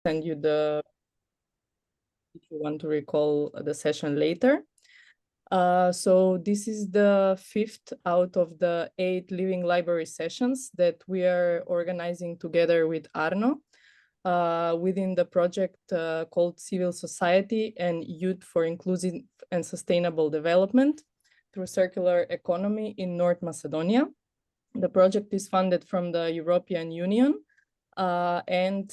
send you the, if you want to recall the session later. So this is the 5th out of the 8 living library sessions that we are organizing together with ARNO within the project called Civil Society and Youth for Inclusive and Sustainable Development through Circular Economy in North Macedonia. The project is funded from the European Union. And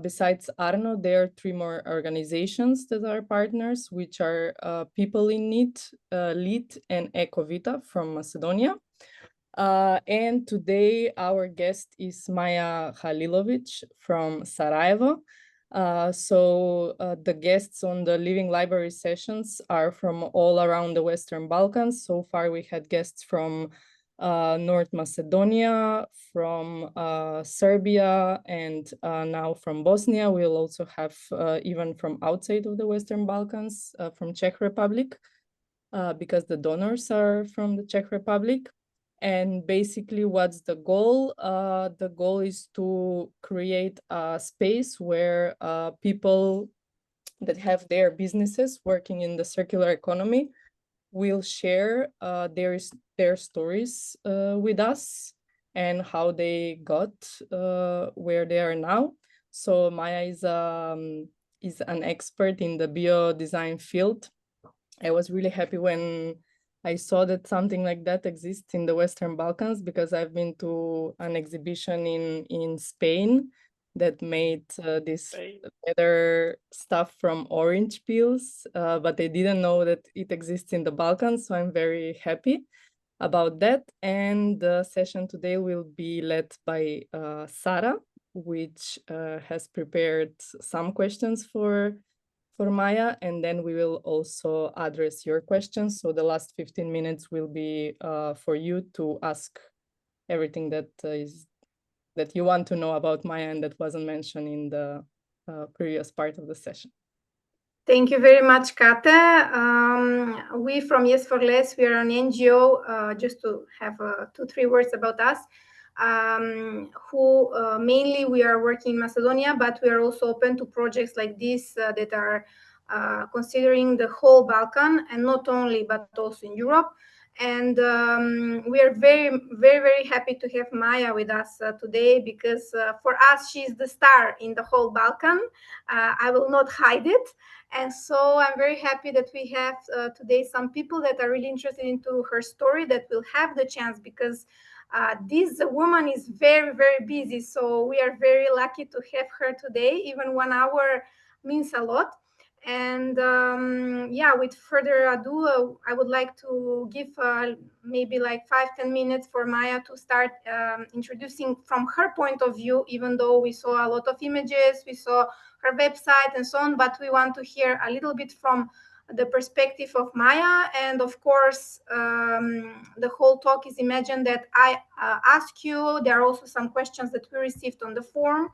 besides ARNO, there are 3 more organizations that are partners, which are People in Need, LEAD, and Ekovita from Macedonia. And today our guest is Maja Halilović from Sarajevo. So the guests on the Living Library sessions are from all around the Western Balkans. So far we had guests from North Macedonia, from Serbia, and now from Bosnia. We'll also have even from outside of the Western Balkans, from Czech Republic, because the donors are from the Czech Republic. And basically, what's the goal? The goal is to create a space where people that have their businesses working in the circular economy will share their stories with us and how they got where they are now. So Maja is an expert in the biodesign field. I was really happy when I saw that something like that exists in the Western Balkans, because I've been to an exhibition in Spain that made this leather stuff from orange peels, but I didn't know that it exists in the Balkans, so I'm very happy about that. And the session today will be led by Sara, which has prepared some questions for Maja, and then we will also address your questions. So the last 15 minutes will be for you to ask everything that you want to know about Maja and that wasn't mentioned in the previous part of the session. Thank you very much, Kate. We from Yes for Less, we are an NGO, just to have 2-3 words about us, who mainly we are working in Macedonia, but we are also open to projects like this that are considering the whole Balkan, and not only, but also in Europe. And we are very, very, very happy to have Maja with us today, because for us, she's the star in the whole Balkan. I will not hide it. And so I'm very happy that we have today some people that are really interested into her story that will have the chance, because this woman is very, very busy. So we are very lucky to have her today. Even 1 hour means a lot. And yeah, with further ado, I would like to give maybe like 5-10 minutes for Maja to start introducing from her point of view, even though we saw a lot of images, we saw her website and so on, but we want to hear a little bit from the perspective of Maja. And of course, the whole talk is imagined that I ask you. There are also some questions that we received on the form.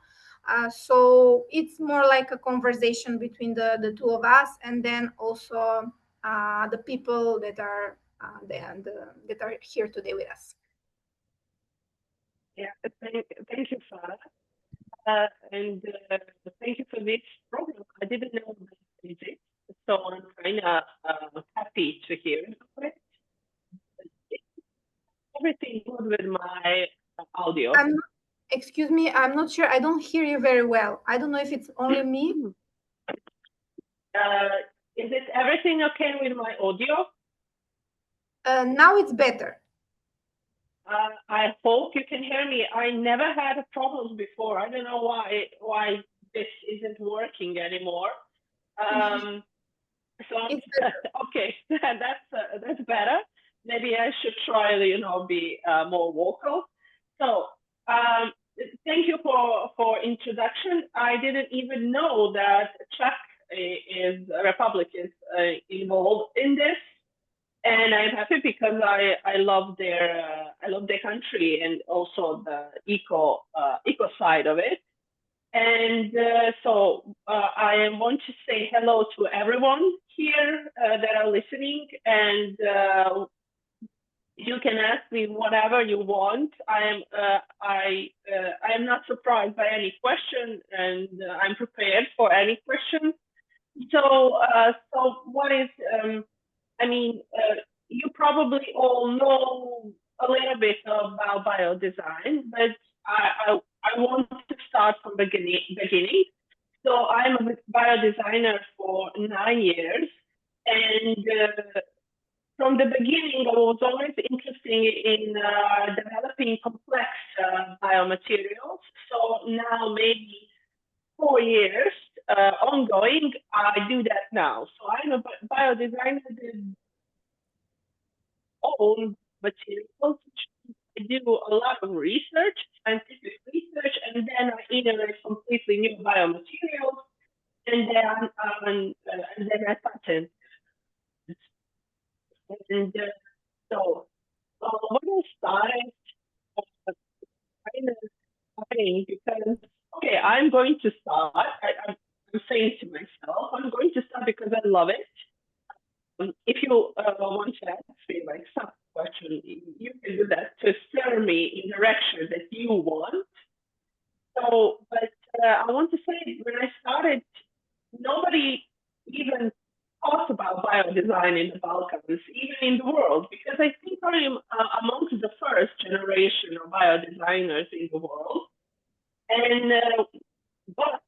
So it's more like a conversation between the two of us, and then also the people that are that are here today with us. Yeah, thank you, Sarah, and thank you for this program. I didn't know that it exists, so I'm kind of happy to hear about it. Everything good with my audio? Excuse me, I'm not sure. I don't hear you very well. I don't know if it's only me. Is it everything okay with my audio? Now it's better. I hope you can hear me. I never had problems before. I don't know why this isn't working anymore. So okay, that's better. Maybe I should try to, be more vocal. So thank you for introduction. I didn't even know that Czech Republic is involved in this, and I'm happy because I love their country and also the eco side of it. And so I want to say hello to everyone here that are listening, and you can ask me whatever you want. I am not surprised by any question, and I'm prepared for any question. So what is, I mean, you probably all know a little bit about biodesign, but I want to start from the beginning. So I'm a biodesigner for 9 years, and from the beginning, I was always interested in developing complex biomaterials. So now maybe 4 years ongoing, I do that now. So I'm a biodesigner with own materials. I do a lot of research, scientific research, and then I innovate completely new biomaterials, and then I patent. And so when I started, kind of funny because okay, I'm going to start. I'm saying to myself, I'm going to start because I love it. If you want to ask me like some question, you can do that to steer me in the direction that you want. So, but I want to say when I started, nobody even thought about biodesign in the Balkans, even in the world, because I think I am amongst the first generation of biodesigners in the world. And but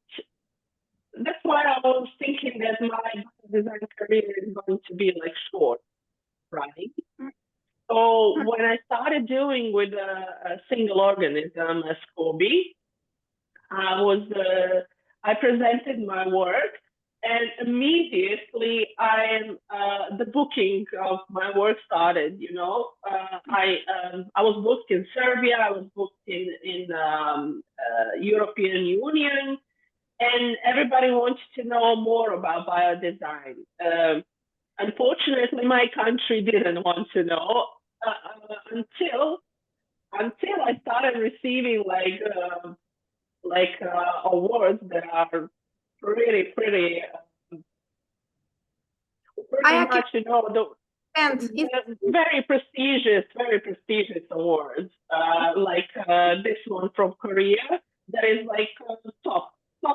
that's why I was thinking that my design career is going to be like short, right? So when I started doing with a single organism, a SCOBY, I presented my work, and immediately the booking of my work started. You know, I was booked in Serbia, I was booked in European Union, and everybody wanted to know more about biodesign. Unfortunately, my country didn't want to know until I started receiving awards that are pretty much, you know, very prestigious awards, like this one from Korea, that is like top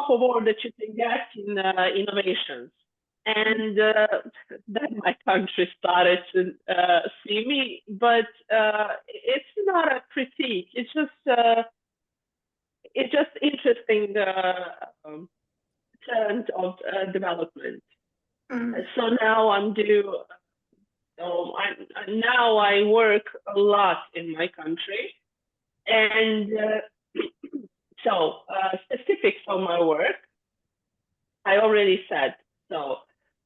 award that you can get in innovations. And then my country started to see me, but it's not a critique. It's just interesting trend of development. So now now I work a lot in my country, and so specifics of my work, I already said. So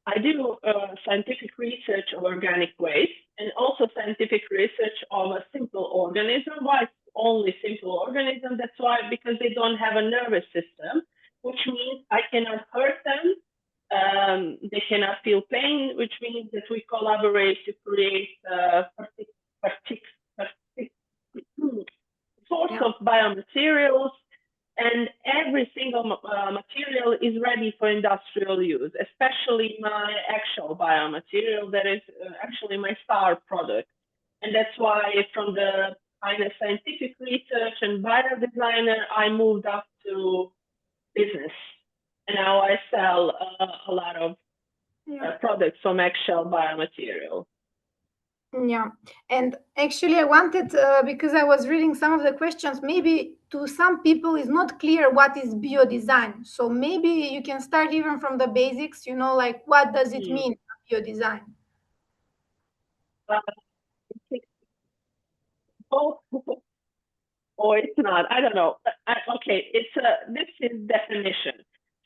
I do scientific research of organic waste and also scientific research of a simple organism. Why only simple organism? That's why, because they don't have a nervous system, which means I cannot hurt them. They cannot feel pain, which means that we collaborate to create sorts of biomaterials, and every single material is ready for industrial use, especially my actual biomaterial that is actually my star product. And that's why from the kind of scientific research and biodesigner, I moved up to business. And now I sell a lot of products from actual biomaterial. Yeah, and actually I wanted, because I was reading some of the questions, maybe to some people it's not clear what is biodesign. So maybe you can start even from the basics, you know, like what does it mean, biodesign? Or it's not, I don't know. Okay, this is definition.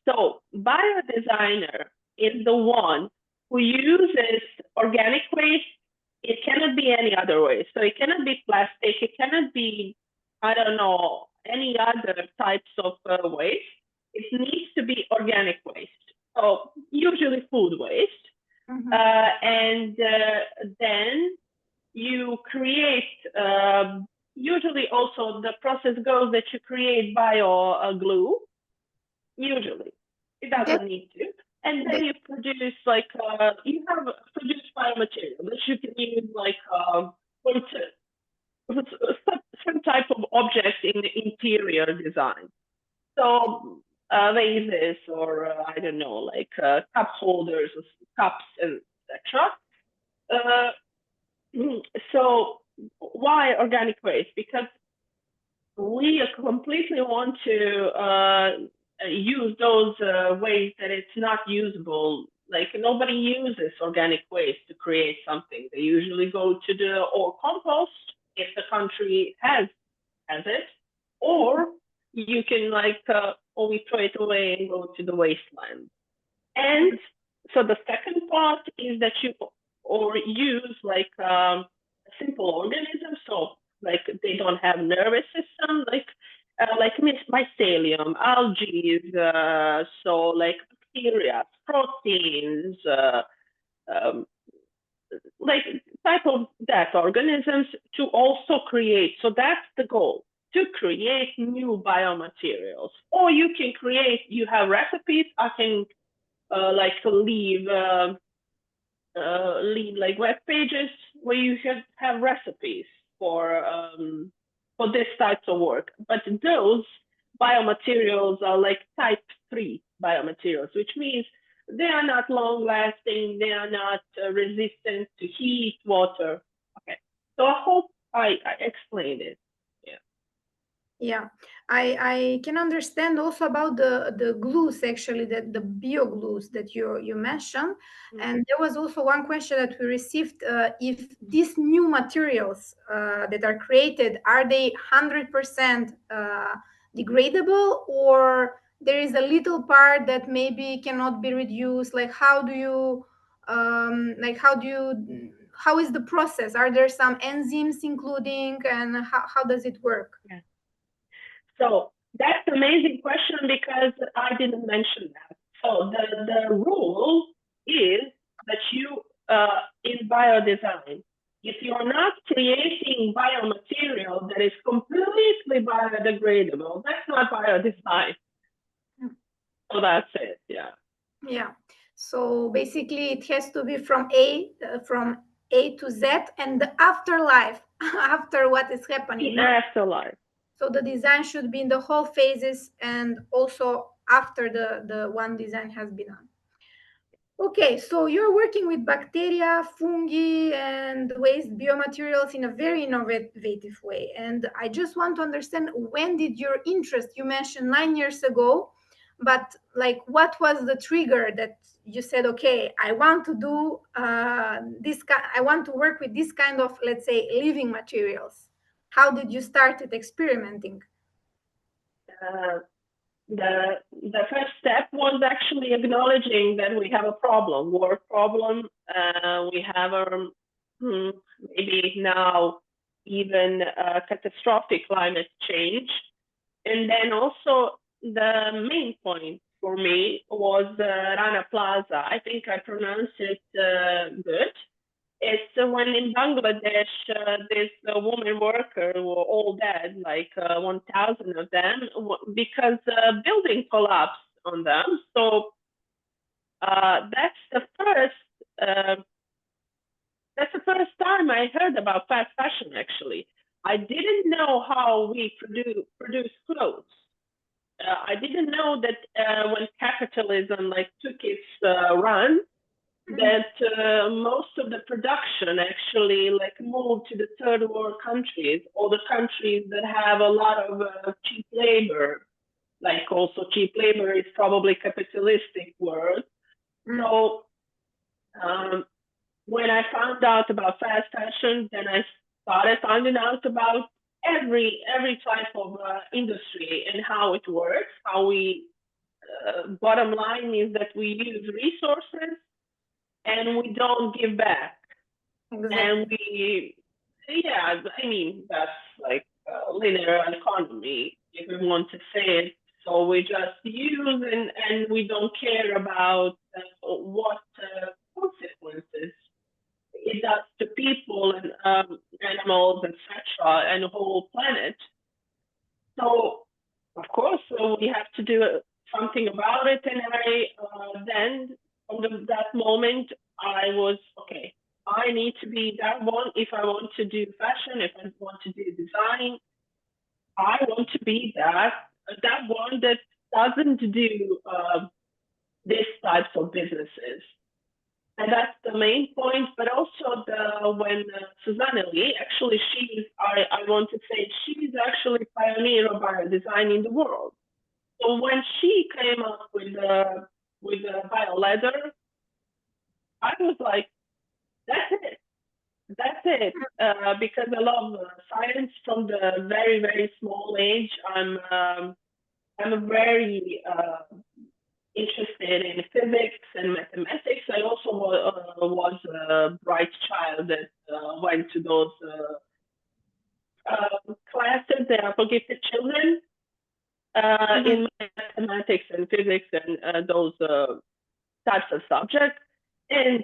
So biodesigner is the one who uses organic waste. It cannot be any other way. So it cannot be plastic. It cannot be, I don't know, any other types of waste. It needs to be organic waste. So usually food waste. And then you create, usually also the process goes that you create bio glue. Usually, it doesn't need to. And then you produce like, you have produced biomaterial that you can use like some type of object in the interior design. So vases or I don't know, like cup holders, cups, and etc. So why organic waste? Because we completely want to use those waste that it's not usable. Like nobody uses organic waste to create something. They usually go to the or compost if the country has it, or you can like always throw it away and go to the wasteland. And so the second part is that you or use like a simple organism, so like they don't have nervous system, like mycelium, algae, so like bacteria, proteins, like type of that organisms to also create. So that's the goal, to create new biomaterials. Or you can create, you have recipes, I can like leave like web pages where you should have recipes for this type of work. But those biomaterials are like type 3 biomaterials, which means they are not long lasting, they are not resistant to heat, water. Okay, so I hope I explained it. Yeah, I can understand also about the glues, actually, the bio glues that you mentioned. And there was also one question that we received, if these new materials that are created, are they 100% degradable, or there is a little part that maybe cannot be reduced? Like how is the process? Are there some enzymes including, and how does it work? Yeah. So that's an amazing question because I didn't mention that. So the rule is that you, in biodesign, if you're not creating biomaterial that is completely biodegradable, that's not biodesign. So that's it, yeah. Yeah. So basically it has to be from A to Z, and the afterlife, after what is happening. The afterlife. So the design should be in the whole phases and also after the one design has been done. Okay, so you're working with bacteria, fungi, and waste biomaterials in a very innovative way. And I just want to understand, when did your interest, you mentioned 9 years ago, but like what was the trigger that you said, okay, I want to do I want to work with this kind of, let's say, living materials? How did you start experimenting? The first step was actually acknowledging that we have a problem, work problem. We have maybe now even catastrophic climate change. And then also the main point for me was Rana Plaza. I think I pronounced it good. It's when in Bangladesh, this woman worker were all dead, like 1,000 of them, because building collapsed on them. So that's the first time I heard about fast fashion. Actually, I didn't know how we produce clothes. I didn't know that when capitalism like took its run, that most of the production actually like moved to the third world countries, or the countries that have a lot of cheap labor. Like also cheap labor is probably capitalistic word. So when I found out about fast fashion, then I started finding out about every type of industry and how it works. How we bottom line is that we use resources and we don't give back. Exactly. And I mean, that's like linear economy, if we want to say it. So we just use and we don't care about what consequences it does to people and animals, etc., and the whole planet. So, of course, we have to do something about it. And I then, from that moment, I was, okay, I I need to be that one. If I want to do fashion, if I want to do design, I want to be that one that doesn't do these types of businesses. And that's the main point. But also when Susanna Lee, actually, I want to say she's actually pioneer of biodesign in the world. So when she came up with bio leather, I was like, that's it. That's it. Because I love science from the very, very small age. I'm very interested in physics and mathematics. I also was a bright child that went to those classes that are for gifted children in mathematics and physics and those types of subjects. And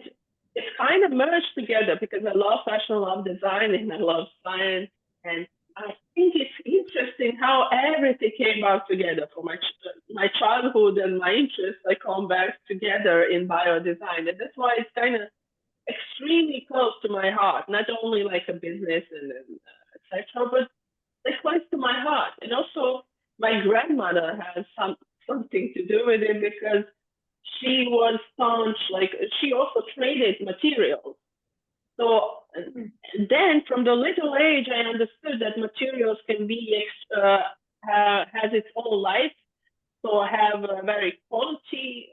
it's kind of merged together because I love fashion, I love design, and I love science. And I think it's interesting how everything came out together for my childhood and my interests. I come back together in biodesign, and that's why it's kind of extremely close to my heart. Not only like a business and etc., but like close to my heart. And also, my grandmother has something to do with it because she was staunch. Like she also traded materials. So then from the little age, I understood that materials can be, has its own life. So have a very quality,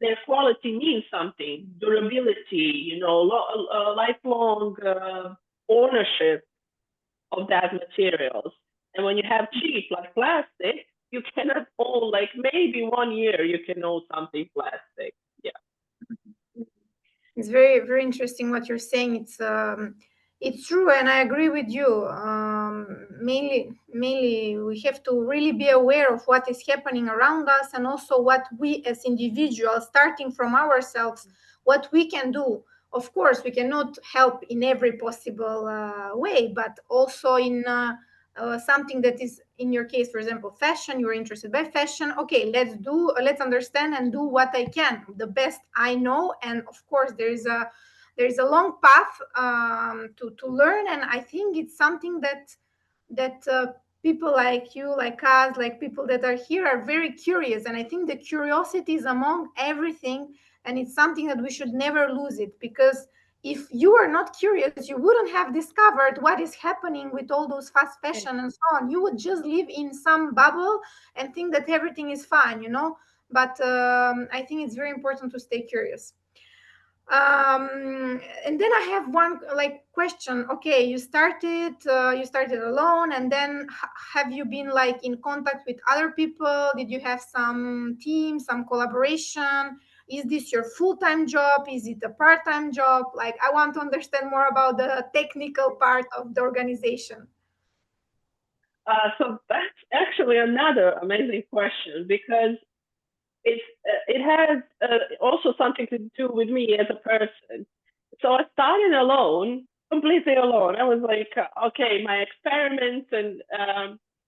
their quality means something, durability, lifelong ownership of that materials. And when you have cheap like plastic, you cannot own, like maybe 1 year you can own something plastic. Yeah. It's very, very interesting what you're saying. It's true, and I agree with you. Mainly, we have to really be aware of what is happening around us, and also what we as individuals, starting from ourselves, what we can do. Of course, we cannot help in every possible way, but also in something that is, in your case, for example, fashion. You're interested by fashion. Okay, let's understand and do what I can, the best I know. And of course, there is a long path to learn, and I think it's something that people like you, like us, like people that are here are very curious. And I think the curiosity is among everything, and it's something that we should never lose it, because if you are not curious, you wouldn't have discovered what is happening with all those fast fashion and so on. You would just live in some bubble and think that everything is fine, But I think it's very important to stay curious. And then I have one question. Okay, you started alone, and then have you been in contact with other people? Did you have some team, some collaboration? Is this your full-time job? Is it a part-time job? I want to understand more about the technical part of the organization. So that's actually another amazing question, because it has also something to do with me as a person. So I started alone, completely alone. I was like, okay, my experiments, and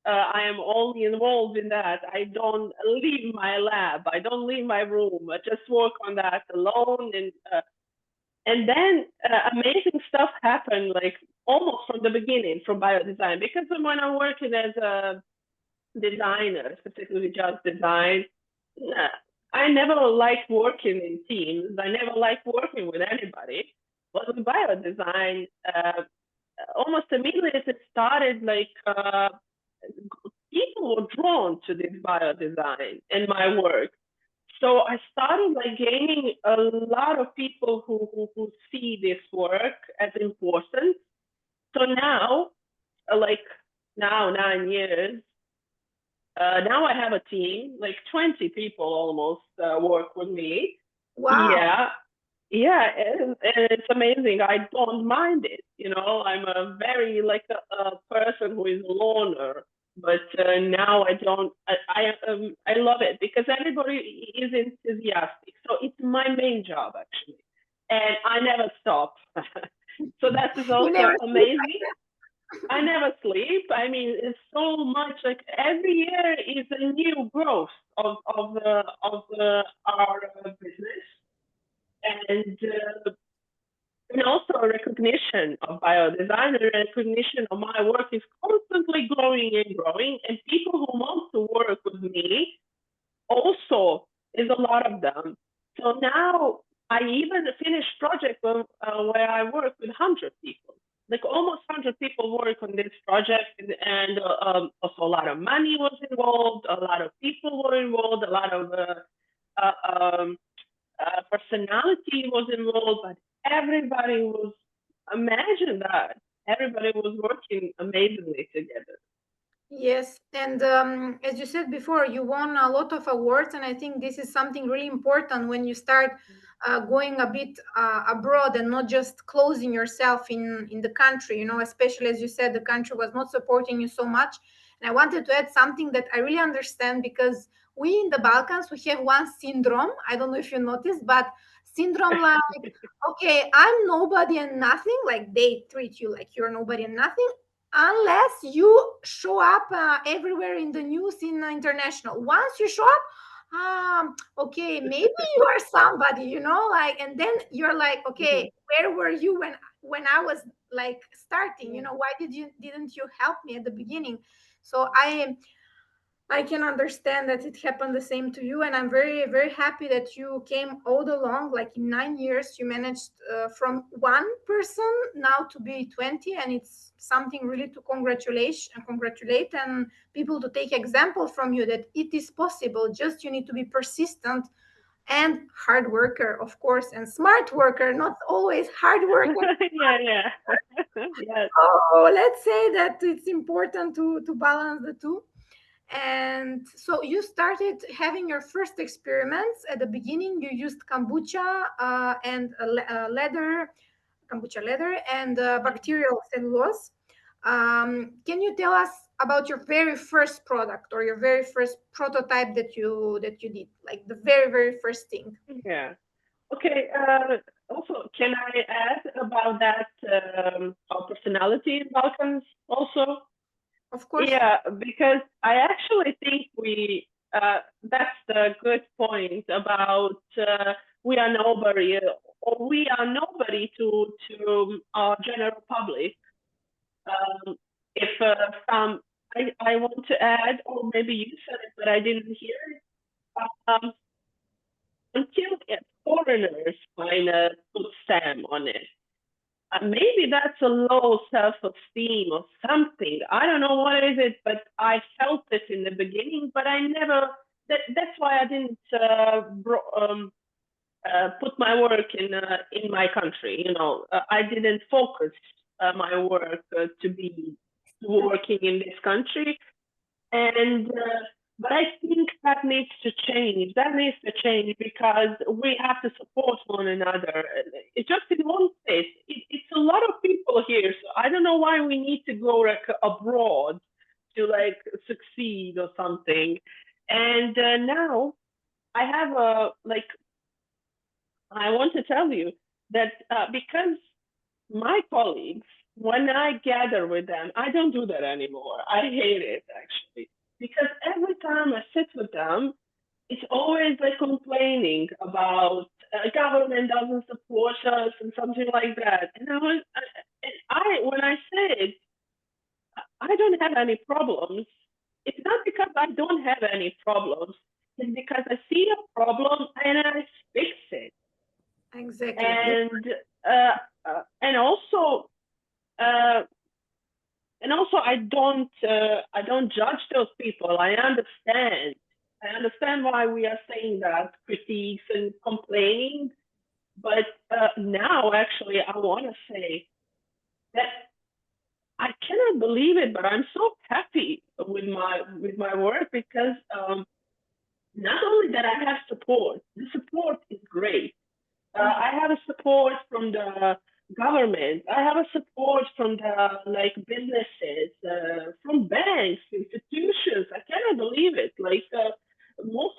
I am only involved in that. I don't leave my lab. I don't leave my room. I just work on that alone. And then amazing stuff happened, like almost from the beginning, from biodesign. Because when I'm working as a designer, specifically just design, I never liked working in teams. I never liked working with anybody. But with biodesign, almost immediately as it started, people were drawn to this biodesign and my work. So I started gaining a lot of people who see this work as important. So now, 9 years, now I have a team, 20 people almost work with me. Wow. Yeah, and it's amazing. I don't mind it. I'm a very a person who is a loner. But now I don't. I love it because everybody is enthusiastic. So it's my main job actually, and I never stop. So that is also amazing. I never sleep. I mean, it's so much. Every year is a new growth of our business, and also recognition of biodesign and recognition of my work is constantly growing and growing. And people who want to work with me also is a lot of them. So now I even finished project where I work with 100 people. Like almost 100 people work on this project, and also a lot of money was involved, a lot of people were involved, a lot of personality was involved, but everybody was, imagine that, everybody was working amazingly together. Yes, and as you said before, you won a lot of awards, and I think this is something really important when you start going a bit abroad and not just closing yourself in the country. You know, especially as you said, the country was not supporting you so much. And I wanted to add something that I really understand, because we in the Balkans, we have one syndrome. I don't know if you noticed, but syndrome like, okay, I'm nobody and nothing. Like they treat you like you're nobody and nothing, unless you show up everywhere in the news in international. Once you show up, okay, maybe you are somebody, you know, like, and then you're like, okay, where were you when I was like starting? You know, why didn't you help me at the beginning? So I can understand that it happened the same to you, and I'm very, very happy that you came all along. Like in 9 years, you managed from one person now to be 20, and it's something really to congratulate and people to take example from you that it is possible. Just you need to be persistent and hard worker, of course, and smart worker, not always hard worker. Yeah. Yes. Oh, let's say that it's important to balance the two. And so you started having your first experiments. At the beginning, you used kombucha and kombucha leather and bacterial cellulose. Can you tell us about your very first product or your very first prototype that you did, like the very, very first thing? Yeah. Okay. Also, can I add about that our personality in Balkans also? Of course. Yeah, because I actually think that's the good point about we are nobody, or we are nobody to our general public. If I want to add, or maybe you said it, but I didn't hear it, until foreigners kind of put stamp on it. Maybe that's a low self-esteem or something. I don't know what is it, but I felt it in the beginning, but I never, that's why I didn't put my work in my country. You know, I didn't focus my work to be working in this country. And but I think that needs to change. That needs to change because we have to support one another. It's just in one place. It's a lot of people here, so I don't know why we need to go like abroad to like succeed or something. And now I have I want to tell you that because my colleagues, when I gather with them, I don't do that anymore. I hate it actually. Because every time I sit with them, it's always like complaining about government doesn't support us and something like that. And when I said I don't have any problems, it's not because I don't have any problems. It's because I see a problem and I fix it. Exactly. And also. And also, I don't judge those people. I understand why we are saying that, critiques and complaining. But now, actually, I want to say that I cannot believe it, but I'm so happy with my work because not only that I have support, the support is great. I have a support from the government. I have a support from the businesses, from banks, institutions. I cannot believe it. Most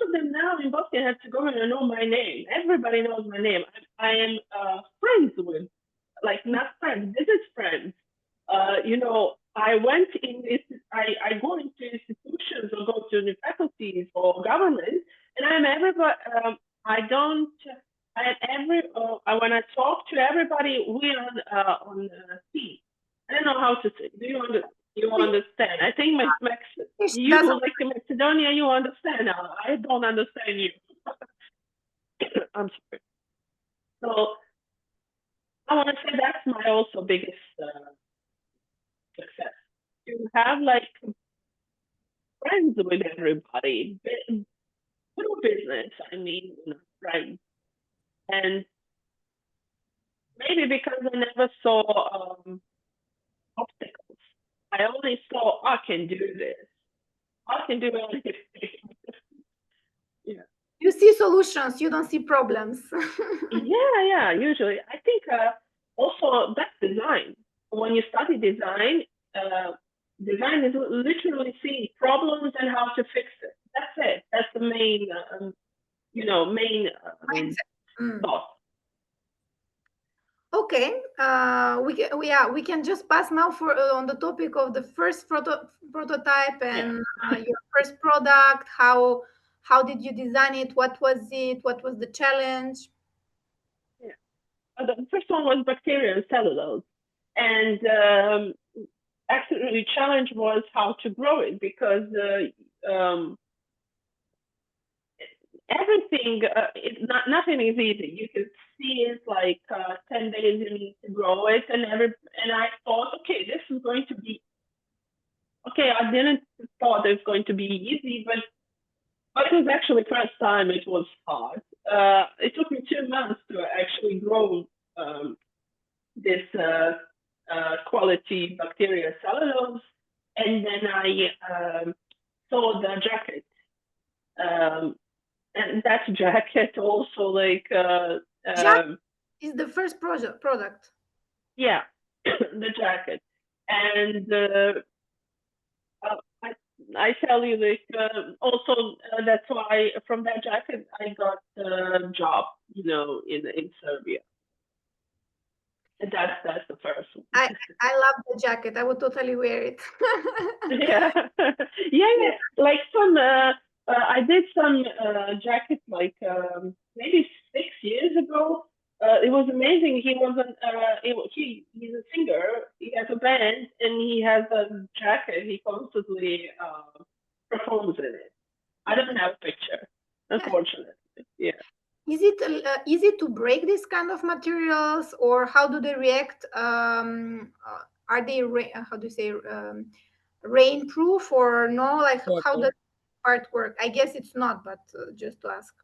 of them now in Bosnia and Herzegovina know my name. Everybody knows my name. I am friends with, not friends, business friends. I went in this. I go into institutions or go to the faculties or government, and I'm everybody. I don't when I talk to everybody, we're on team. I don't know how to say. Do you understand? I think you like in Macedonia, you understand. I don't understand you. I'm sorry. So I want to say that's my also biggest success. To have like friends with everybody, little business. I mean, friends, and maybe because I never saw obstacles. I only saw I can do this. I can do anything. Yeah. You see solutions. You don't see problems. Yeah. Usually, I think also that's design. When you study design, design is literally seeing problems and how to fix it. That's it. That's the main, thought. Okay, we can just pass now for on the topic of the first prototype and your first product. How did you design it? What was it? What was the challenge? Yeah, the first one was bacteria and cellulose, and actually the challenge was how to grow it because everything, nothing is easy. You can see it's like 10 days you need to grow it, and I thought, okay, this is going to be okay. I didn't thought it's going to be easy, but it was actually first time it was hard. It took me 2 months to actually grow this quality bacteria cellulose, and then I saw the jacket. And that jacket also like is the first product. Yeah, the jacket, and I tell you like also that's why from that jacket I got a job, in Serbia. That's the first one. I love the jacket. I would totally wear it. yeah. Like some. I did some jackets like maybe 6 years ago. It was amazing. He wasn't. He's a singer. He has a band, and he has a jacket. He constantly performs in it. I don't have a picture, unfortunately. Yeah. Is it easy to break this kind of materials, or how do they react? Are they how do you say rain proof or no? Like how does part work? I guess it's not, but just to ask.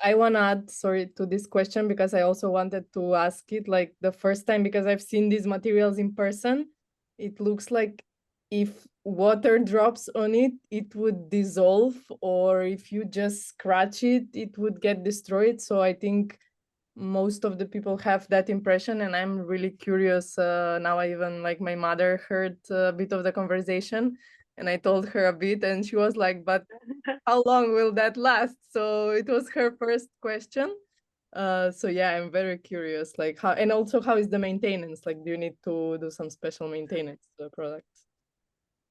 I want to add, sorry, to this question because I also wanted to ask it like the first time, because I've seen these materials in person. It looks like if water drops on it, it would dissolve, or if you just scratch it, it would get destroyed. So I think most of the people have that impression, and I'm really curious. Now I even, like, my mother heard a bit of the conversation, and I told her a bit, and she was like, but how long will that last? So it was her first question. So yeah, I'm very curious, like how, and also how is the maintenance? Like, do you need to do some special maintenance to the products?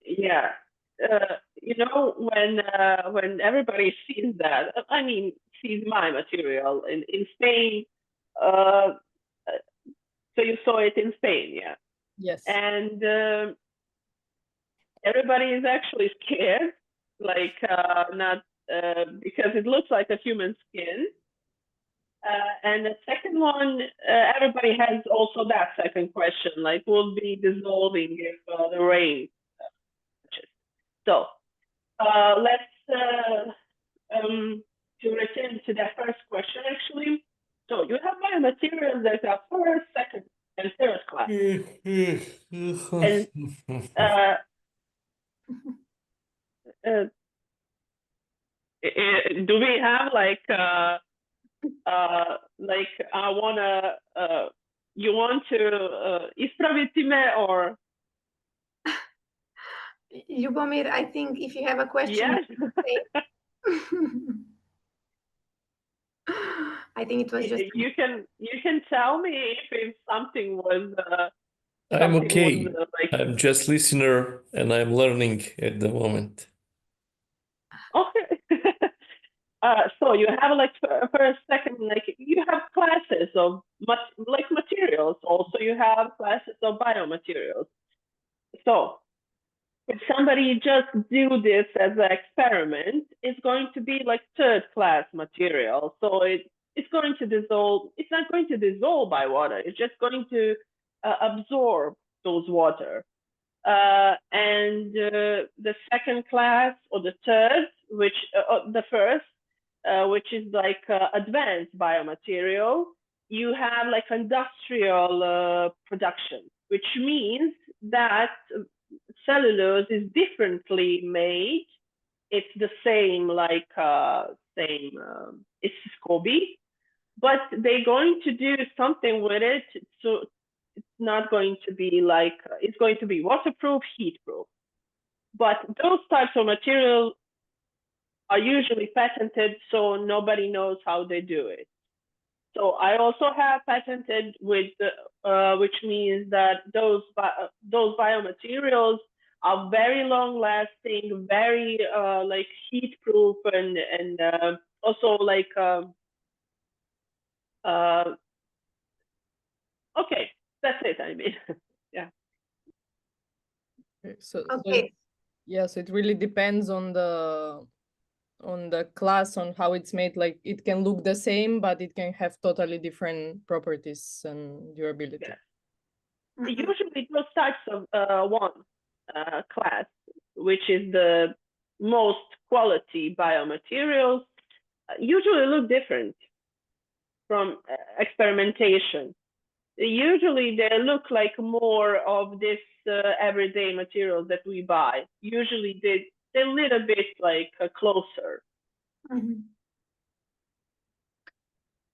Yeah. When everybody sees that, I mean, sees my material in Spain, so you saw it in Spain, yeah? Yes. And everybody is actually scared, like not because it looks like a human skin. And the second one, everybody has also that second question, like, will be dissolving if the rain touches. So let's to return to that first question, actually. So you have biomaterials that are first, second, and third class. And do we have like I wanna you want to ispraviti me, or Ljubomir, I think if you have a question, yes. I think it was just you can tell me if something was I'm okay. I'm just listener and I'm learning at the moment. Okay. So you have like first, second, like you have classes of like materials. Also, you have classes of biomaterials. So if somebody just do this as an experiment, it's going to be like third class material. So it's going to dissolve. It's not going to dissolve by water. It's just going to absorb those water. And the second class or the third, which the first, which is like advanced biomaterial, you have like industrial production, which means that cellulose is differently made. It's the same, like it's SCOBY, but they're going to do something with it. So it's not going to be like, it's going to be waterproof, heat-proof. But those types of materials are usually patented, so nobody knows how they do it. So I also have patented with, which means that those biomaterials are very long-lasting, very like heat-proof, and also like okay, that's it. I mean, yeah. Okay, so Okay. so it really depends on the class, on how it's made. Like it can look the same, but it can have totally different properties and durability. Yes. Usually those types of one class, which is the most quality biomaterials, usually look different from experimentation. Usually they look like more of this everyday materials that we buy. Usually they're a little bit like closer.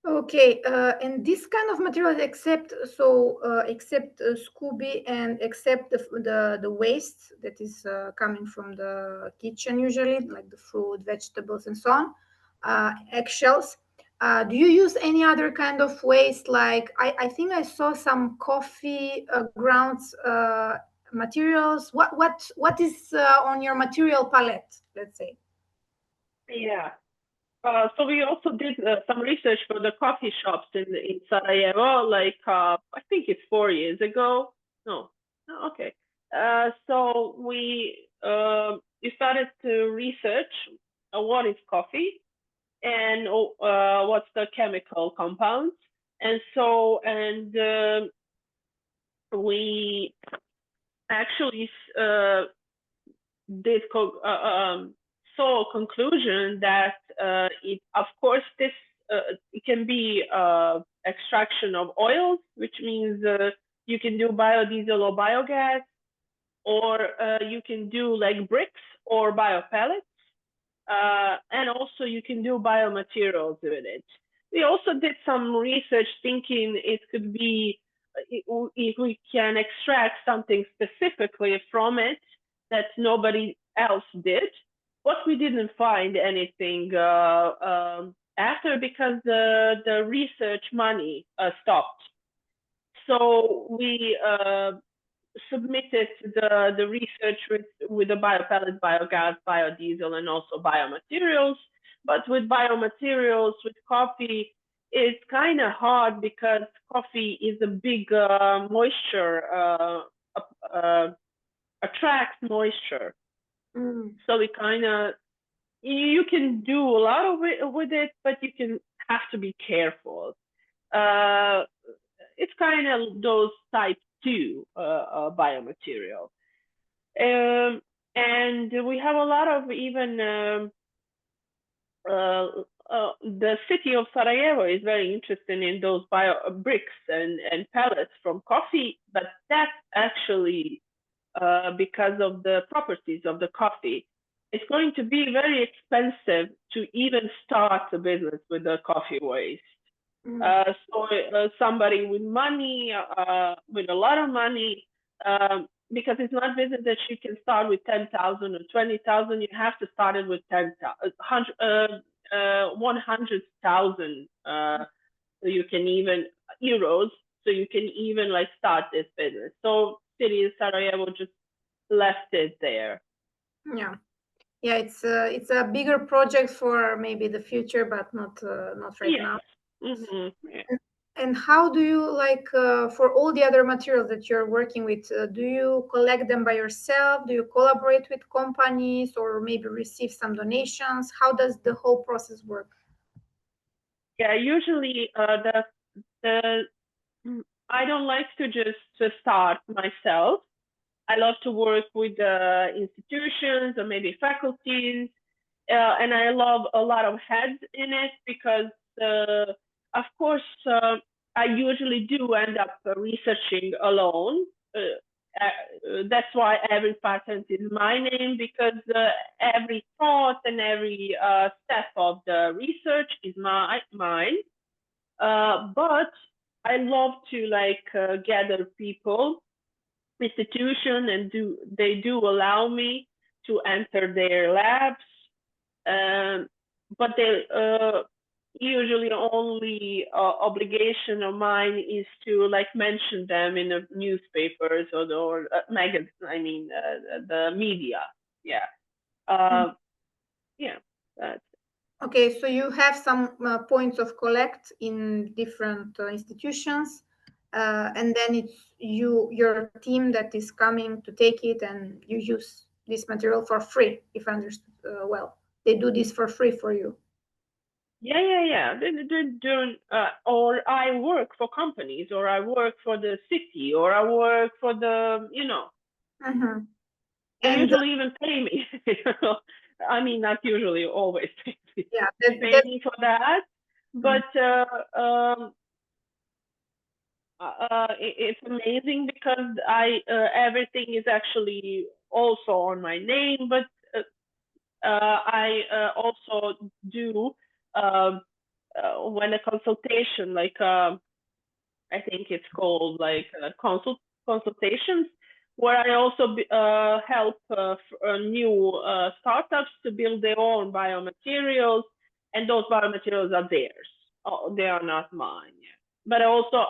Okay, and this kind of materials, except SCOBY and except the waste that is coming from the kitchen, usually like the fruit, vegetables, and so on, eggshells. Do you use any other kind of waste? Like I think I saw some coffee grounds materials. What is on your material palette? Let's say. Yeah. So we also did some research for the coffee shops in Sarajevo, like I think it's 4 years ago. No, okay. So we started to research what is coffee and what's the chemical compounds, and so we actually did saw a conclusion that it, of course, this it can be extraction of oils, which means you can do biodiesel or biogas, or you can do like bricks or biopellets, and also you can do biomaterials with it. We also did some research thinking it could be, if we can extract something specifically from it that nobody else did. But we didn't find anything after, because the research money stopped. So we submitted the research with the biopellet, biogas, biodiesel, and also biomaterials. But with biomaterials, with coffee, it's kind of hard because coffee is a big moisture, attracts moisture. So we kind of, you can do a lot of it with it, but you can have to be careful. It's kind of those type 2 biomaterial. And we have a lot of even the city of Sarajevo is very interested in those bricks and pellets from coffee, but that's actually because of the properties of the coffee. It's going to be very expensive to even start a business with the coffee waste. So somebody with money, with a lot of money, because it's not business that you can start with 10,000 or 20,000. You have to start it with 100,000. You can even euros, so you can even like start this business. So city of Sarajevo just left it there. Yeah. Yeah, it's a bigger project for maybe the future, but not right now. Yeah. And how do you like for all the other materials that you're working with? Do you collect them by yourself? Do you collaborate with companies, or maybe receive some donations? How does the whole process work? Yeah, usually I don't like to just start myself. I love to work with institutions or maybe faculties, and I love a lot of heads in it because, of course, I usually do end up researching alone. That's why every patent is my name, because every thought and every step of the research is mine. But I love to gather people, institution, and they do allow me to enter their labs, but they usually only obligation of mine is to mention them in the newspapers or magazines. I mean the media. Yeah, yeah. That's Okay, so you have some points of collect in different institutions, and then it's your team that is coming to take it, and you use this material for free, if I understood well. They do this for free for you. Yeah. They're doing, or I work for companies, or I work for the city, or I work for the, Mm-hmm. They usually even pay me. I mean, not usually, always pay me. Yeah, Pay me for that. But it's amazing because everything is actually also on my name, but I also do when a consultation, I think it's called consultations, where I also help new startups to build their own biomaterials, and those biomaterials are theirs. Oh, they are not mine. Yeah. But also,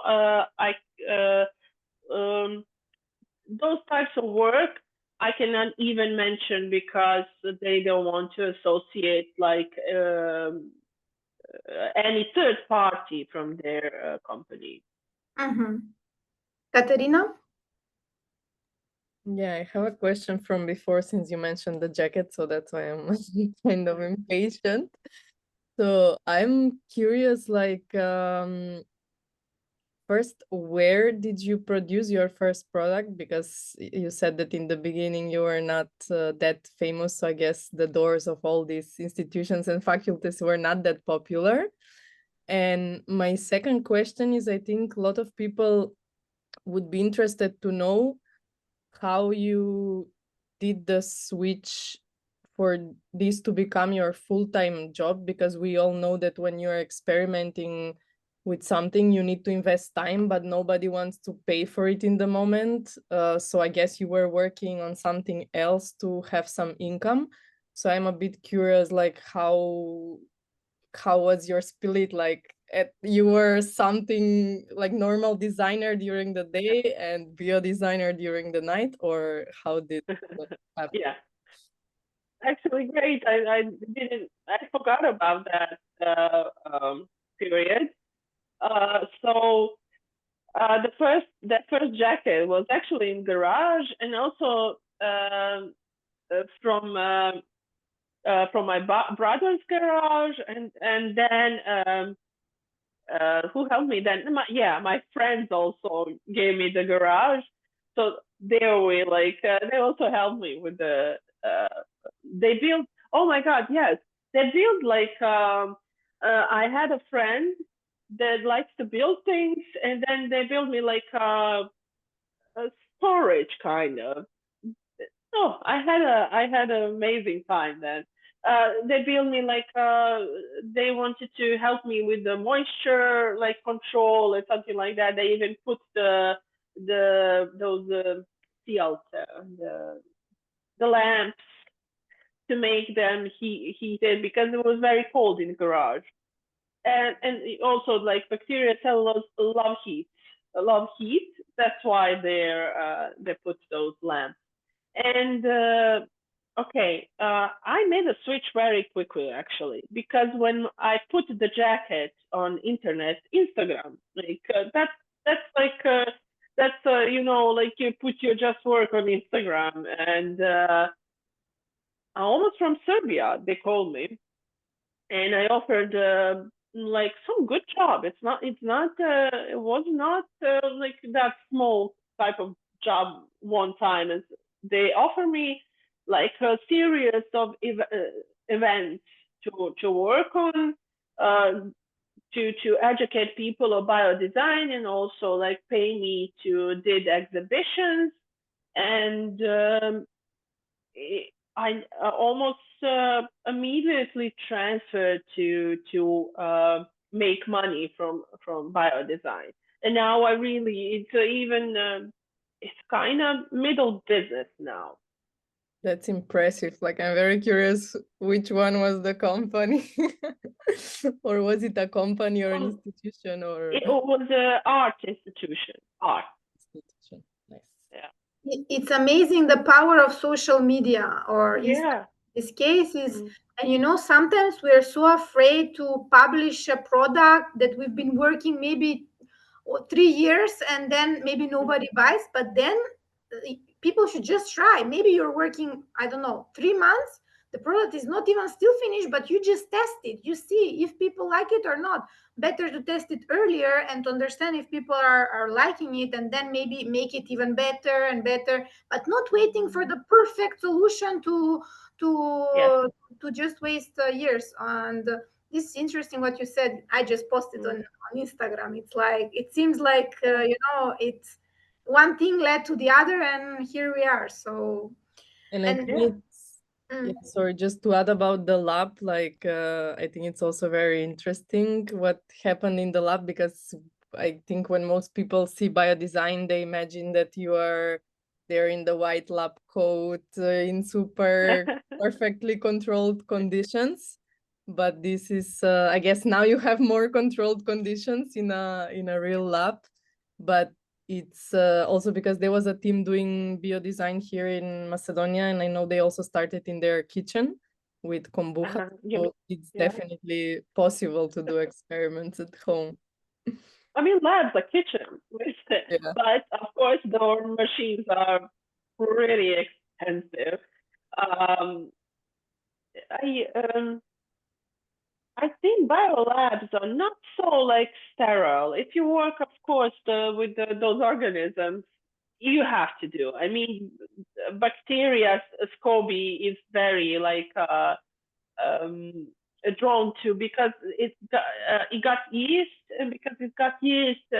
those types of work I cannot even mention because they don't want to associate any third party from their company. Mm-hmm. Katerina? Yeah, I have a question from before, since you mentioned the jacket, so that's why I'm kind of impatient. So I'm curious, first, where did you produce your first product? Because you said that in the beginning you were not that famous, so I guess the doors of all these institutions and faculties were not that popular. And my second question is, I think a lot of people would be interested to know how you did the switch for this to become your full-time job, because we all know that when you're experimenting with something, you need to invest time, but nobody wants to pay for it in the moment. So I guess you were working on something else to have some income. So I'm a bit curious, how was your split? You were something like normal designer during the day and biodesigner during the night, or how did that happen? Yeah, actually great. I forgot about that period. So the first jacket was actually in garage, and also from my brother's garage, and then who helped me then? My friends also gave me the garage, so they were they also helped me with the they built. Oh my God, yes, they built I had a friend that likes to build things, and then they built me a storage kind of. Oh, I had an amazing time then. They built me they wanted to help me with the moisture control or something like that. They even put those the lamps to make them heated, because it was very cold in the garage. And also bacteria cellulose love heat. That's why they put those lamps. And Okay, I made a switch very quickly actually, because when I put the jacket on Instagram, like that's like that's you know, like you put your just work on Instagram, and almost from Serbia they called me, and I offered like some good job. It was not like that small type of job one time. And they offer me like a series of events to work on, uh, to educate people about biodesign, and also like pay me to did exhibitions, and I almost immediately transferred to make money from biodesign, and now I really it's even it's kind of middle business now. That's impressive. Like, I'm very curious which one was the company, or was it a company or an institution, or It was an art institution. Art. institution. Nice. Yeah. It's amazing the power of social media, or Yeah. this case is, and you know, sometimes we're so afraid to publish a product that we've been working maybe 3 years, and then maybe nobody buys, but then people should just try. Maybe you're working, I don't know, 3 months, the product is not even still finished, but you just test it, you see if people like it or not. Better to test it earlier and to understand if people are liking it, and then maybe make it even better and better, but not waiting for the perfect solution Yes. to just waste years. And this is interesting what you said. I just posted on Instagram. It's like, it seems like you know, it's one thing led to the other, and here we are. So, And I think sorry, just to add about the lab, like I think it's also very interesting what happened in the lab, because I think when most people see biodesign, they imagine that you are there in the white lab coat in super perfectly controlled conditions. But this is, I guess now you have more controlled conditions in a real lab. But it's also because there was a team doing biodesign here in Macedonia, and I know they also started in their kitchen with kombucha. So it's definitely possible to do experiments at home. I mean, labs, a kitchen, but of course, the machines are pretty expensive. I think biolabs are not so like sterile. If you work, of course, with those organisms, you have to do. I mean, bacteria, SCOBY is very like drawn to, because it got yeast, and because it got yeast,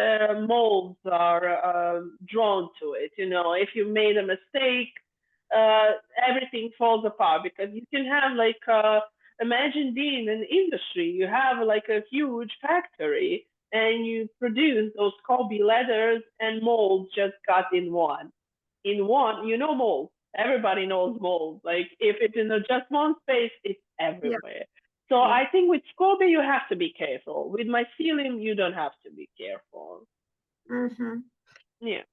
molds are drawn to it. You know, if you made a mistake, everything falls apart, because you can have like imagine being in industry. You have like a huge factory, and you produce those SCOBY leathers, and molds just got in one. You know, mold. Everybody knows mold. Like if it's in just one space, it's everywhere. So I think with SCOBY, you have to be careful. With mycelium, you don't have to be careful. Yeah.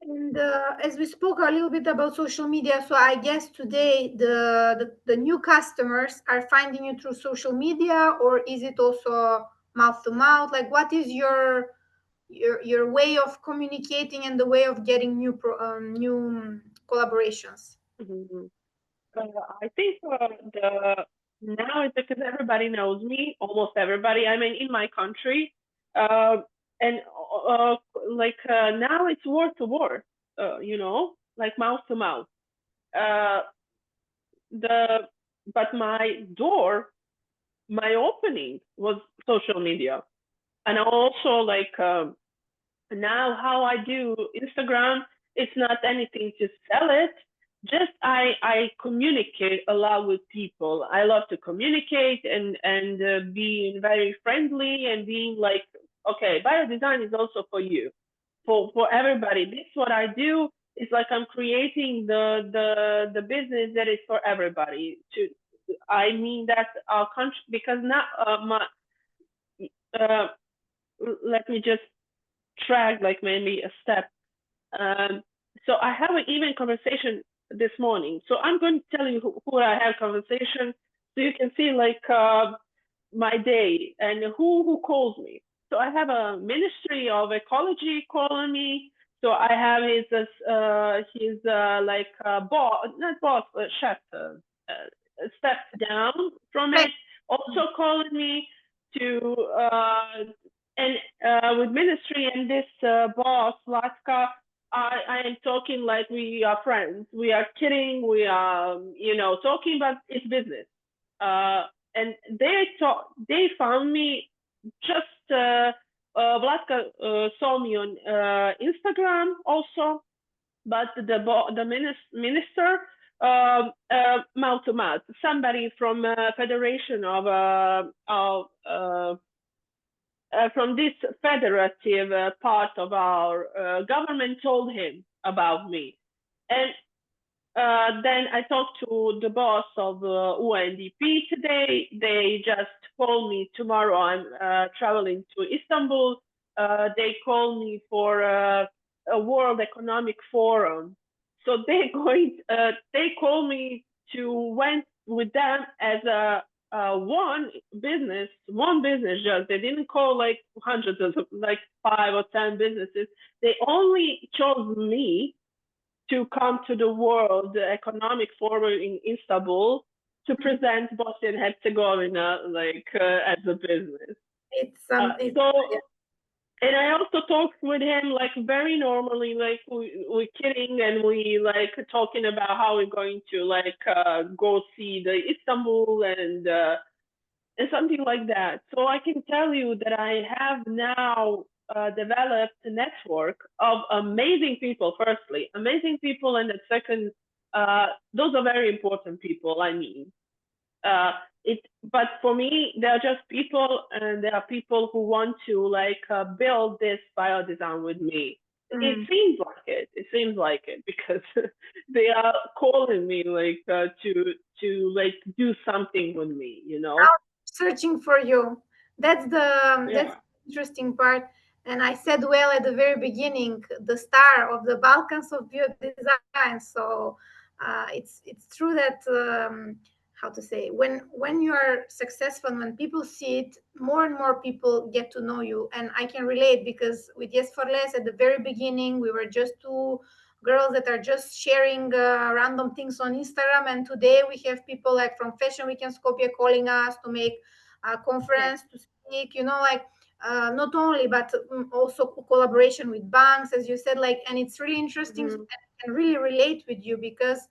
And as we spoke a little bit about social media, so I guess today the new customers are finding you through social media, or is it also mouth to mouth? Like, what is your way of communicating and the way of getting new collaborations? I think now it's because everybody knows me, almost everybody. I mean, in my country, and like now it's word to word. You know, like mouth to mouth. But my opening was social media, and also like now how I do Instagram, it's not anything to sell it. Just I communicate a lot with people. I love to communicate, and being very friendly, and being like, okay, biodesign is also for you, for everybody. This is what I do. It's like I'm creating the business that is for everybody. I mean that our country, because now let me just track like maybe a step. So I have an even conversation this morning. So I'm going to tell you who I have conversation, so you can see like my day and who calls me. So I have a Ministry of Ecology calling me. So I have his like boss, not boss, chef, step down from it, also calling me to with ministry and this boss Laska. I am talking like we are friends. We are kidding. We are, talking about it's business. And they found me just Vlatka saw me on Instagram also, but the minister mouth to mouth, somebody from federation from this federative part of our government told him about me. And then I talked to the boss of UNDP today. They just called me tomorrow. I'm traveling to Istanbul. They called me for a World Economic Forum. So they called me to went with them as a one business just. They didn't call like hundreds of like 5 or 10 businesses. They only chose me to come to the World Economic Forum in Istanbul to present Bosnia and Herzegovina like as a business. And I also talked with him like very normally, like we're kidding and we like talking about how we're going to like go see the Istanbul and something like that. So I can tell you that I have now developed a network of amazing people. Firstly, amazing people, and second, those are very important people. I mean, but for me, they're just people, and there are people who want to like build this biodesign with me. It seems like it. It seems like it because they are calling me like to like do something with me. Searching for you. That's the interesting part. And I said, well, at the very beginning, the star of the Balkans of biodesign. So it's true that how to say, when you are successful, when people see it, more and more people get to know you. And I can relate because with Yes for Less at the very beginning, we were just two girls that are just sharing random things on Instagram. And today we have people like from Fashion Week and Skopje calling us to make a conference, to speak, like not only, but also collaboration with banks, as you said, like, and it's really interesting and really relate with you because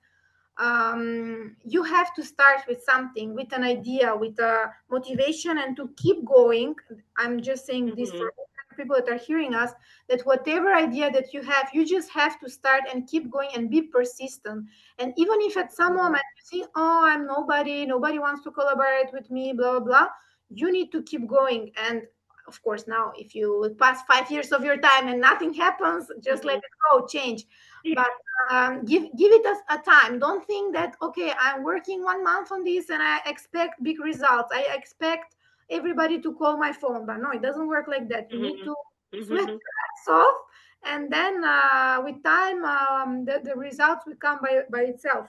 you have to start with something, with an idea, with a motivation, and to keep going. I'm just saying this for people that are hearing us, that whatever idea that you have, you just have to start and keep going and be persistent. And even if at some moment you think, oh, I'm nobody wants to collaborate with me, blah, blah, blah, you need to keep going. And of course, now, if you pass 5 years of your time and nothing happens, just let it go, change. But give it a time. Don't think that, okay, I'm working 1 month on this and I expect big results. I expect everybody to call my phone. But no, it doesn't work like that. You need to sweat your ass off. And then with time, the results will come by itself.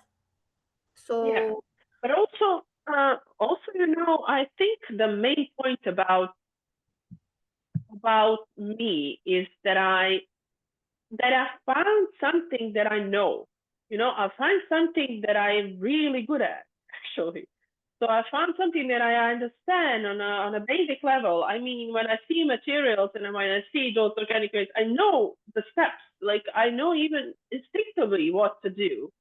So, yeah. But also, I think the main point about me is that I found something that I know. I find something that I'm really good at, actually. So I found something that I understand on a basic level. I mean, when I see materials and when I see those organic waste, I know the steps. Like I know even instinctively what to do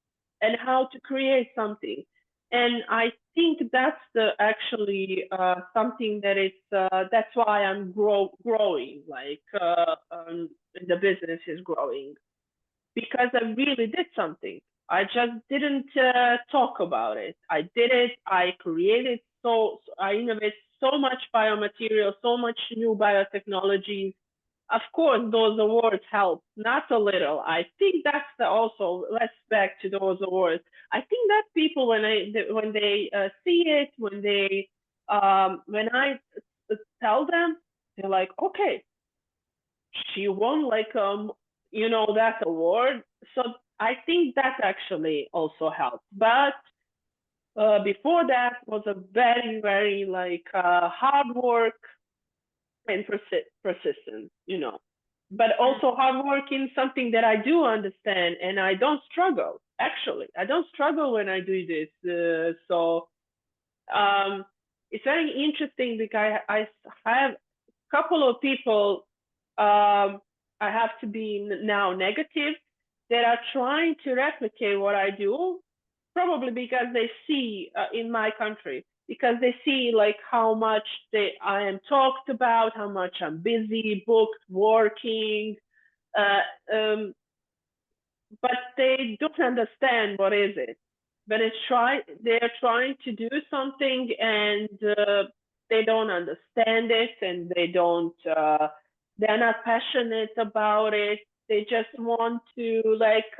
and how to create something. And I think that's actually something that that's why I'm growing. Like the business is growing because I really did something. I just didn't talk about it. I did it. I created I innovated so much biomaterial, so much new biotechnologies. Of course, those awards help, not a little. I think that's also, let's back to those awards. I think that people, when they see it, when I tell them, they're like, okay, she won like, that award. So I think that actually also helped. But before that was a very, very like hard work and persistence, you know. But also hard work in something that I do understand, and I don't struggle. Actually, I don't struggle when I do this. So it's very interesting because I have a couple of people I have to be now negative that are trying to replicate what I do, probably because they see in my country, because they see like how much I am talked about, how much I'm busy, booked, working, but they don't understand what is it. But they're trying to do something and they don't understand it, and they're not passionate about it. They just want to like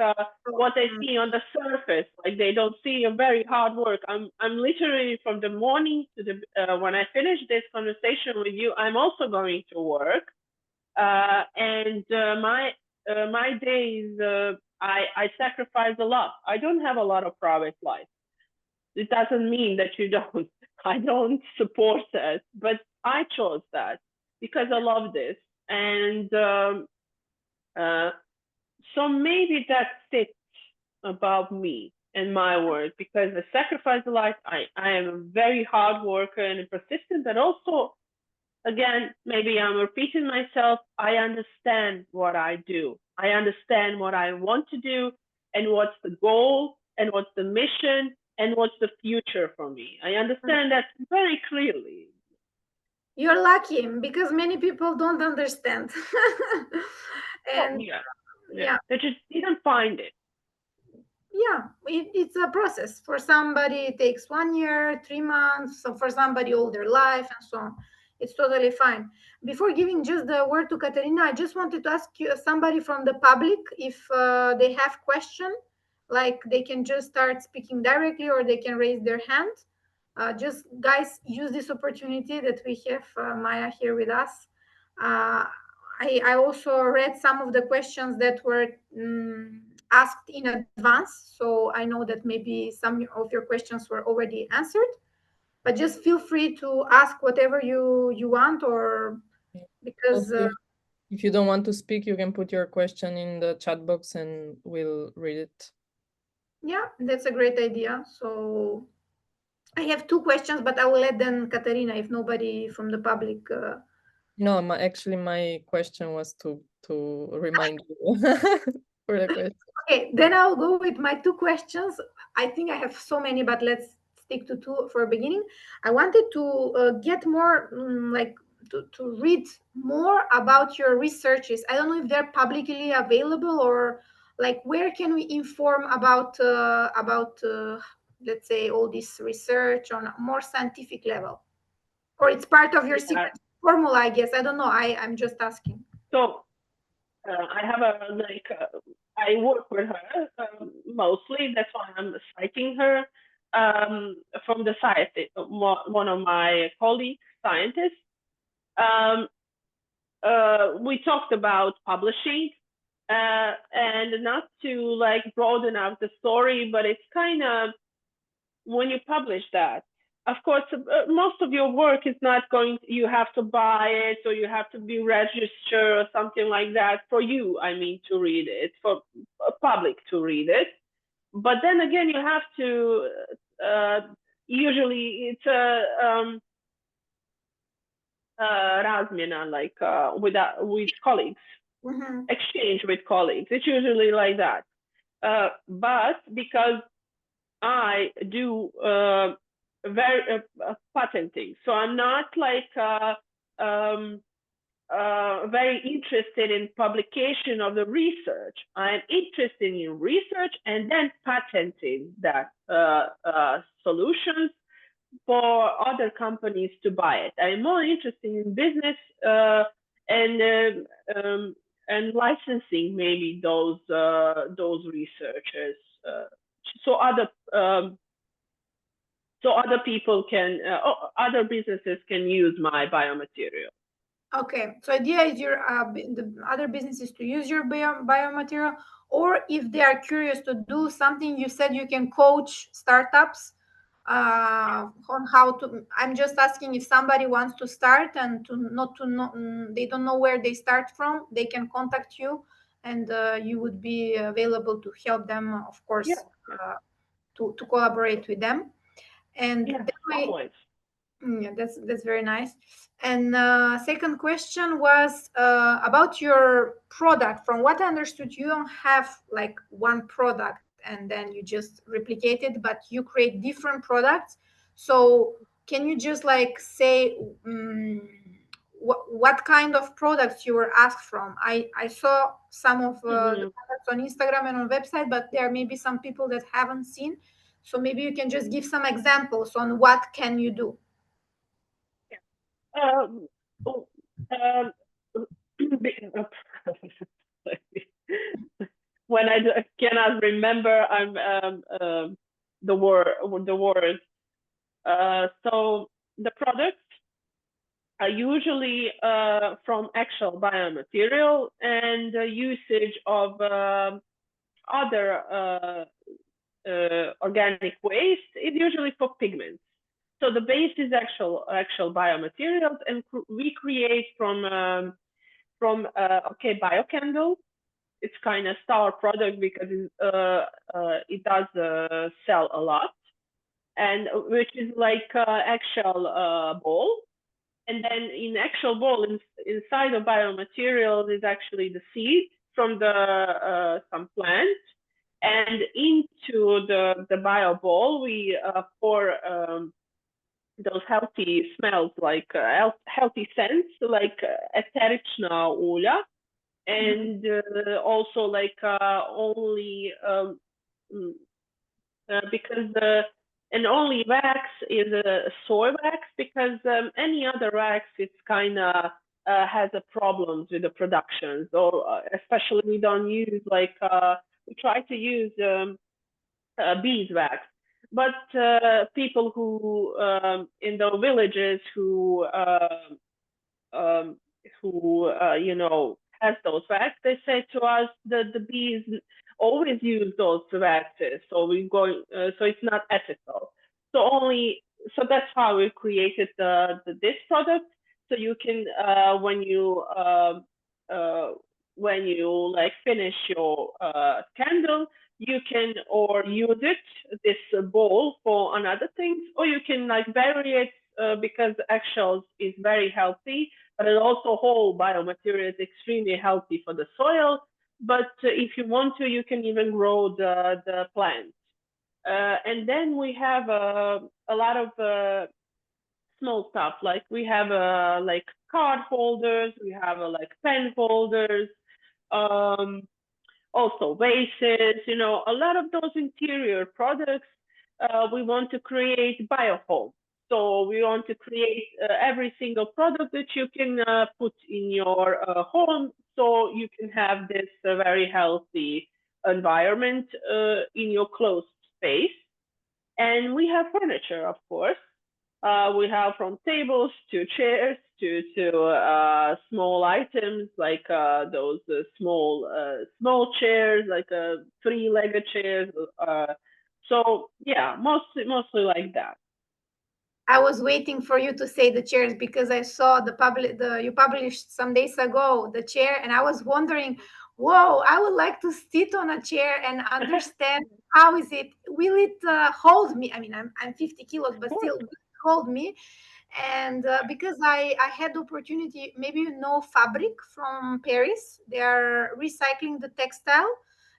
what they see on the surface. Like they don't see a very hard work. I'm literally from the morning to the when I finish this conversation with you, I'm also going to work, and my days I sacrifice a lot. I don't have a lot of private life. It doesn't mean that you don't. I don't support that, but I chose that because I love this. And so maybe that's it about me and my work, because I sacrifice a lot. I am a very hard worker and persistent, but also, again, maybe I'm repeating myself, I understand what I do. I understand what I want to do and what's the goal and what's the mission and what's the future for me. I understand that very clearly. You're lucky because many people don't understand. And yeah, they just didn't find it. Yeah, it's a process. For somebody, it takes 1 year, 3 months. So for somebody, all their life and so on. It's totally fine. Before giving just the word to Katerina, I just wanted to ask you, somebody from the public, if they have question, like they can just start speaking directly or they can raise their hand. Just guys, use this opportunity that we have Maja here with us. I also read some of the questions that were asked in advance, so I know that maybe some of your questions were already answered, but just feel free to ask whatever you want, or because if you don't want to speak, you can put your question in the chat box and we'll read it. Yeah, that's a great idea. So I have 2 questions, but I will let then Katerina if nobody from the public. No, actually my question was to remind you for the question. Okay, then I'll go with my 2 questions. I think I have so many, but let's stick to 2 for a beginning. I wanted to get more, like to read more about your researches. I don't know if they're publicly available, or like where can we inform about let's say all this research on a more scientific level, or it's part of your secret formula, I guess. I don't know. I'm just asking. So I have I work with her mostly. That's why I'm citing her from the scientist, one of my colleagues, scientists. We talked about publishing and not to like broaden out the story, but it's kind of when you publish that, of course, most of your work is not going, you have to buy it or you have to be registered or something like that for you, I mean, to read it, for public to read it. But then again, you have to, usually it's a razmjena, like with colleagues, exchange with colleagues. It's usually like that. But because I do very patenting, so I'm not like very interested in publication of the research. I'm interested in research and then patenting that solutions for other companies to buy it. I'm more interested in business and licensing maybe those researchers. So other people can, other businesses can use my biomaterial. Okay, so idea is the other businesses to use your biomaterial, or if they are curious to do something. You said you can coach startups on how to. I'm just asking if somebody wants to start and they don't know where they start from, they can contact you, and you would be available to help them, of course, to collaborate with them. And always. Yeah, that's very nice. And second question was about your product. From what I understood, you don't have like one product and then you just replicate it, but you create different products. So can you just like say what kind of products you were asked from? I saw some of the products on Instagram and on website, but there may be some people that haven't seen. So maybe you can just give some examples on what can you do. When I cannot remember, the words. So the products are usually from actual biomaterial and usage of other organic waste is usually for pigments. So the base is actual biomaterials, and we create from biocandle. It's kind of star product because it does sell a lot, and which is like actual ball. And then in actual ball, inside of biomaterials is actually the seed from the some plant, and into the bio ball we pour those healthy smells, like healthy scents, like eterična ulja, and also like only because and only wax is a soy wax, because any other wax, it's kind of has a problems with the production. So especially we don't use like we try to use beeswax, but people who in the villages who you know, has those wax, they say to us that the bees always use those waxes, so we go so it's not ethical. So that's how we created this product. So you can when you like finish your candle, you can or use this bowl for another things, or you can like vary it because eggshells is very healthy, but it also whole biomaterial is extremely healthy for the soil. But if you want to, you can even grow the plants. And then we have a lot of small stuff, like we have like card holders, we have like pen holders, also vases, you know, a lot of those interior products. We want to create biohome. So we want to create every single product that you can put in your home, so you can have this very healthy environment in your closed space. And we have furniture, of course. We have from tables to chairs to small items like those small chairs, like 3-legged chairs. So yeah, mostly like that. I was waiting for you to say the chairs because I saw you published some days ago the chair, and I was wondering, whoa, I would like to sit on a chair and understand how is it, will it hold me? I mean, I'm 50 kilos, but still hold me. And because I had the opportunity, maybe you know Fabric from Paris, they are recycling the textile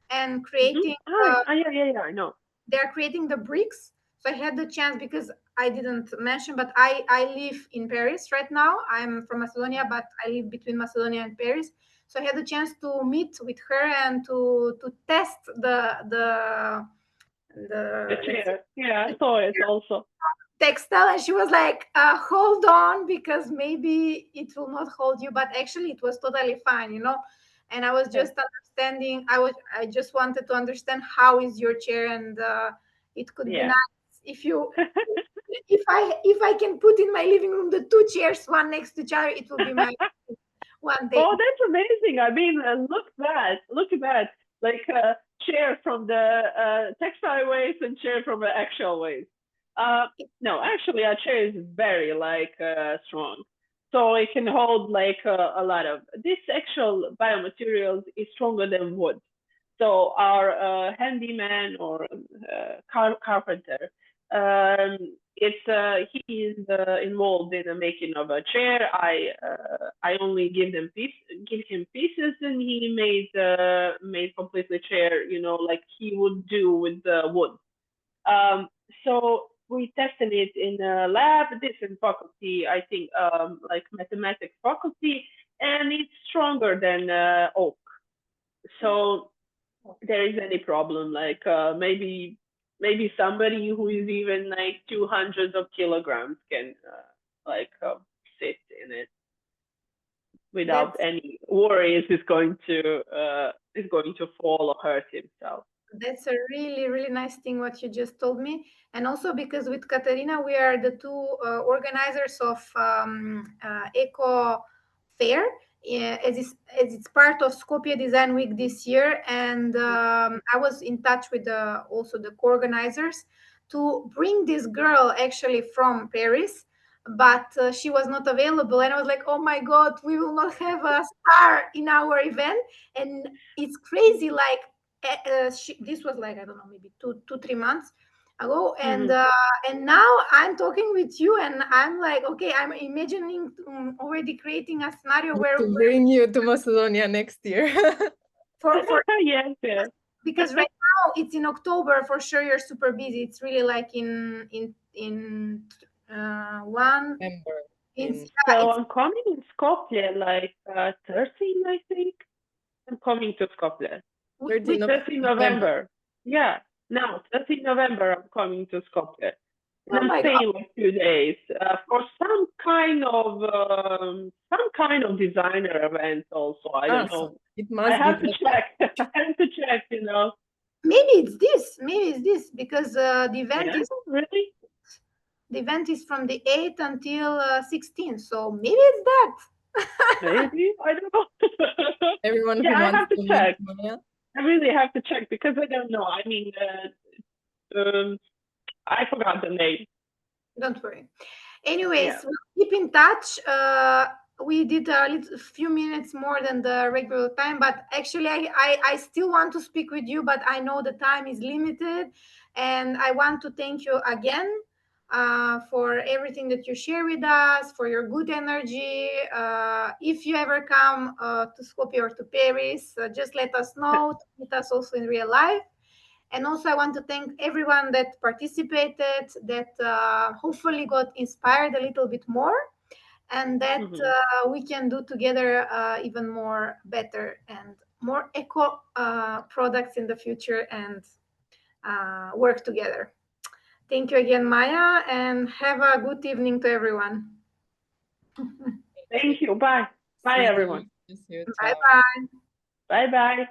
and creating yeah, I know. They're creating the bricks. So I had the chance, because I didn't mention, but I live in Paris right now. I'm from Macedonia, but I live between Macedonia and Paris. So I had the chance to meet with her and to test the chair. Yeah, I saw it also. Textile, and she was like, hold on, because maybe it will not hold you, but actually it was totally fine, you know. And I was just understanding, I just wanted to understand how is your chair, and it could be nice if you if I can put in my living room the 2 chairs, one next to each other, it will be my one day. Oh, that's amazing. I mean, look at that. like chair from the textile waste and chair from the actual waste. No, actually, a chair is very like strong, so it can hold like a lot of this actual biomaterials is stronger than wood. So our handyman or carpenter, he is involved in the making of a chair. I only give him pieces, and he made completely chair, you know, like he would do with the wood. So we tested it in a lab, different faculty, I think, like mathematics faculty, and it's stronger than oak. So there is any problem, like maybe somebody who is even like 200 kilograms can sit in it without any worries is going to fall or hurt himself. That's a really, really nice thing what you just told me. And also because with Katarina, we are the two organizers of Eco Fair, as it's part of Skopje Design Week this year. And I was in touch with also the co-organizers to bring this girl actually from Paris, but she was not available. And I was like, oh my God, we will not have a star in our event. And it's crazy, like, this was like, I don't know, maybe 3 months ago, and and now I'm talking with you, and I'm like, okay, I'm imagining already creating a scenario where to bring you to Macedonia next year. for yes, yes. Because right now it's in October, for sure you're super busy. It's really like in one. So I'm coming in Skopje like 13, I think. I'm coming to Skopje. 13 November. Yeah, no, 13 November. I'm coming to Skopje. And I'm staying like 2 days for some kind of designer event. Also, I don't know. It must I have to check. I have to check. You know. Maybe it's this because the event is really. The event is from the 8th until 16th, so maybe it's that. Maybe, I don't know. Everyone I have to check. Maja? I really have to check because I don't know. I mean, I forgot the name. Don't worry. Anyways, we'll keep in touch. We did a few minutes more than the regular time, but actually I still want to speak with you, but I know the time is limited, and I want to thank you again for everything that you share with us, for your good energy. If you ever come to Skopje or to Paris, just let us know, meet us also in real life. And also I want to thank everyone that participated, that hopefully got inspired a little bit more, and that we can do together even more better and more eco products in the future, and work together. Thank you again, Maja, and have a good evening to everyone. Thank you. Bye. Bye, everyone. Bye-bye. Bye-bye.